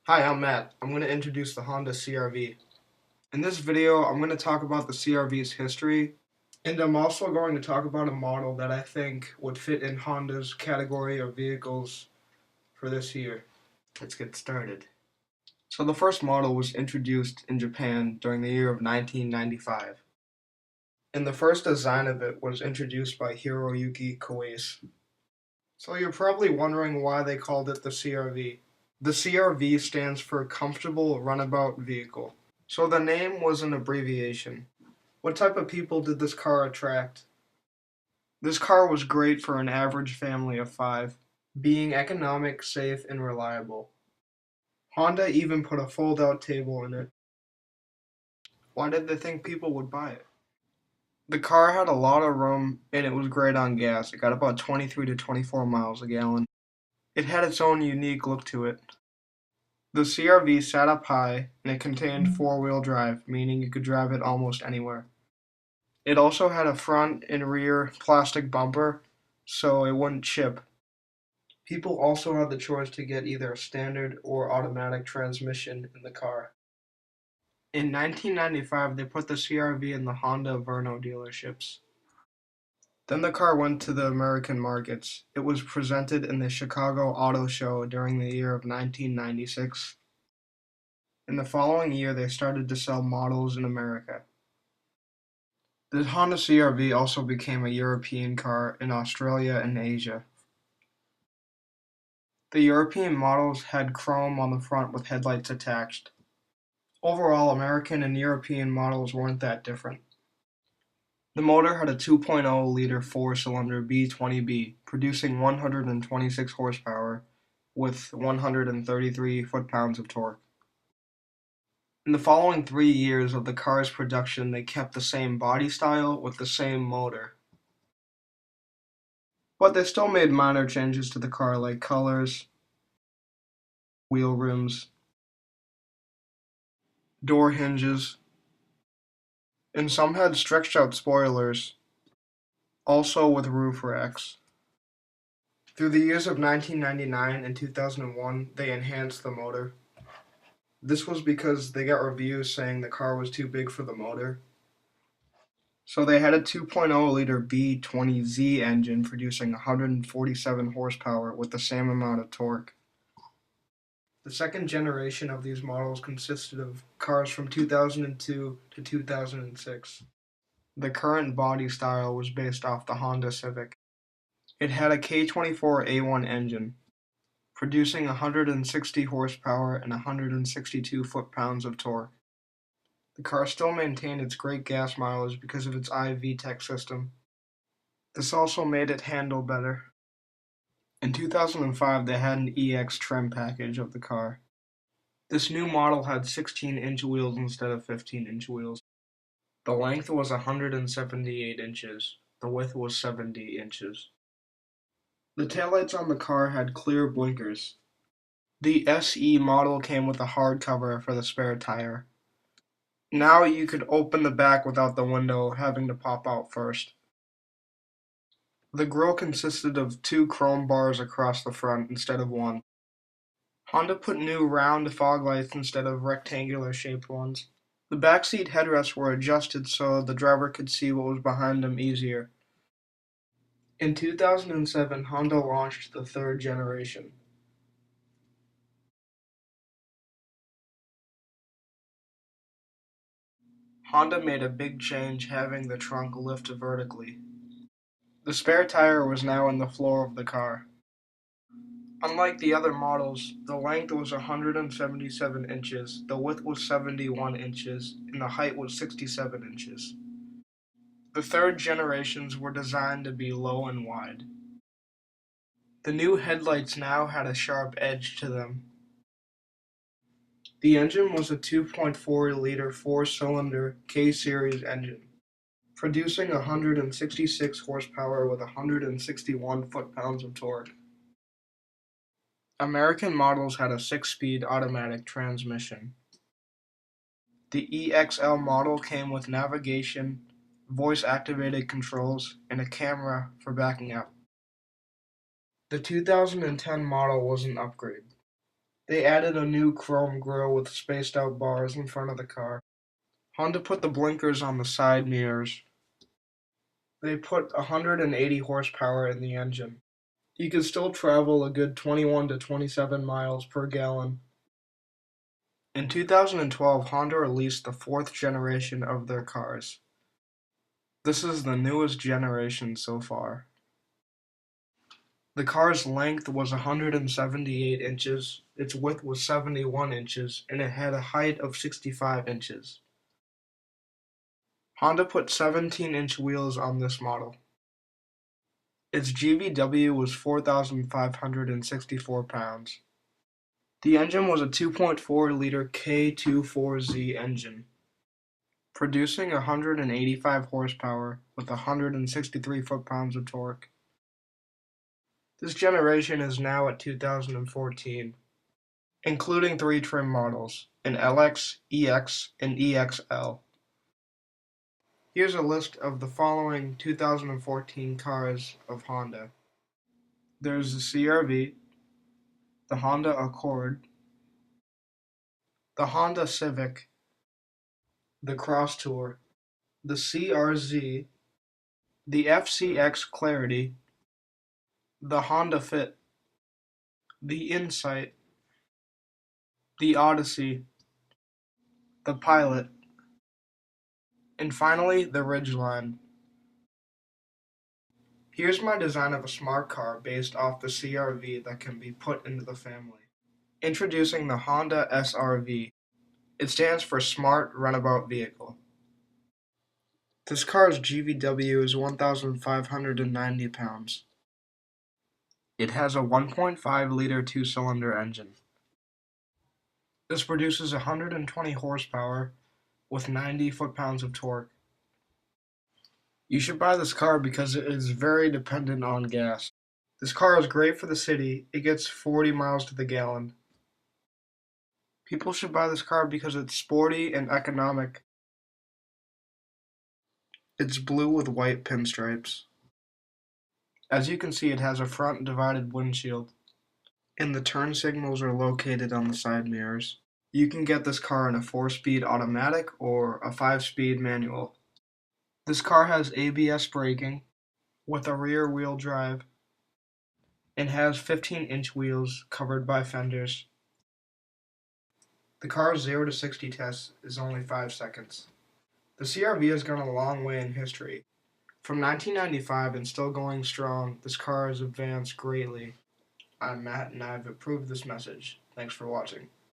Hi, I'm Matt. I'm going to introduce the Honda CR-V. In this video, I'm going to talk about the CR-V's history, and I'm also going to talk about a model that I think would fit in Honda's category of vehicles for this year. Let's get started. So the first model was introduced in Japan during the year of 1995, and the first design of it was introduced by Hiroyuki Kowace. So you're probably wondering why they called it the CR-V. The CR-V stands for Comfortable Runabout Vehicle. So the name was an abbreviation. What type of people did this car attract? This car was great for an average family of 5, being economic, safe, and reliable. Honda even put a fold-out table in it. Why did they think people would buy it? The car had a lot of room and it was great on gas. It got about 23 to 24 miles a gallon. It had its own unique look to it. The CR-V sat up high and it contained four-wheel drive, meaning you could drive it almost anywhere. It also had a front and rear plastic bumper, so it wouldn't chip. People also had the choice to get either a standard or automatic transmission in the car. In 1995, they put the CR-V in the Honda Verno dealerships. Then the car went to the American markets. It was presented in the Chicago Auto Show during the year of 1996. In the following year, they started to sell models in America. The Honda CR-V also became a European car in Australia and Asia. The European models had chrome on the front with headlights attached. Overall, American and European models weren't that different. The motor had a 2.0-liter four-cylinder B20B, producing 126 horsepower with 133 foot-pounds of torque. In the following 3 years of the car's production, they kept the same body style with the same motor. But they still made minor changes to the car like colors, wheel rims, door hinges, and some had stretched out spoilers, also with roof racks. Through the years of 1999 and 2001, they enhanced the motor. This was because they got reviews saying the car was too big for the motor. So they had a 2.0-liter B20Z engine producing 147 horsepower with the same amount of torque. The second generation of these models consisted of cars from 2002 to 2006. The current body style was based off the Honda Civic. It had a K24A1 engine, producing 160 horsepower and 162 foot-pounds of torque. The car still maintained its great gas mileage because of its iVTEC system. This also made it handle better. In 2005, they had an EX trim package of the car. This new model had 16-inch wheels instead of 15-inch wheels. The length was 178 inches. The width was 70 inches. The taillights on the car had clear blinkers. The SE model came with a hard cover for the spare tire. Now you could open the back without the window having to pop out first. The grille consisted of 2 chrome bars across the front instead of one. Honda put new round fog lights instead of rectangular shaped ones. The backseat headrests were adjusted so the driver could see what was behind him easier. In 2007, Honda launched the third generation. Honda made a big change having the trunk lift vertically. The spare tire was now in the floor of the car. Unlike the other models, the length was 177 inches, the width was 71 inches, and the height was 67 inches. The third generations were designed to be low and wide. The new headlights now had a sharp edge to them. The engine was a 2.4-liter four-cylinder K-Series engine, producing 166 horsepower with 161 foot-pounds of torque. American models had a 6-speed automatic transmission. The EXL model came with navigation, voice-activated controls, and a camera for backing up. The 2010 model was an upgrade. They added a new chrome grille with spaced out bars in front of the car. Honda put the blinkers on the side mirrors. They put 180 horsepower in the engine. You can still travel a good 21 to 27 miles per gallon. In 2012, Honda released the fourth generation of their cars. This is the newest generation so far. The car's length was 178 inches, its width was 71 inches, and it had a height of 65 inches. Honda put 17-inch wheels on this model. Its GVW was 4,564 pounds. The engine was a 2.4-liter K24Z engine, producing 185 horsepower with 163 foot-pounds of torque. This generation is now at 2014, including 3 trim models, an LX, EX, and EXL. Here's a list of the following 2014 cars of Honda. There's the CR-V, the Honda Accord, the Honda Civic, the Cross Tour, the CR-Z, the FCX Clarity, the Honda Fit, the Insight, the Odyssey, the Pilot, and finally the Ridgeline. Here's my design of a smart car based off the CR-V that can be put into the family. Introducing the Honda SR-V. It stands for Smart Runabout Vehicle. This car's GVW is 1,590 pounds. It has a 1.5-liter 2-cylinder engine. This produces 120 horsepower with 90 foot-pounds of torque. You should buy this car because it is very dependent on gas. This car is great for the city. It gets 40 miles to the gallon. People should buy this car because it's sporty and economic. It's blue with white pinstripes. As you can see, it has a front divided windshield, and the turn signals are located on the side mirrors. You can get this car in a 4-speed automatic or a 5-speed manual. This car has ABS braking with a rear wheel drive and has 15-inch wheels covered by fenders. The car's 0 to 60 test is only 5 seconds. The CR-V has gone a long way in history. From 1995 and still going strong, this car has advanced greatly. I'm Matt and I've approved this message. Thanks for watching.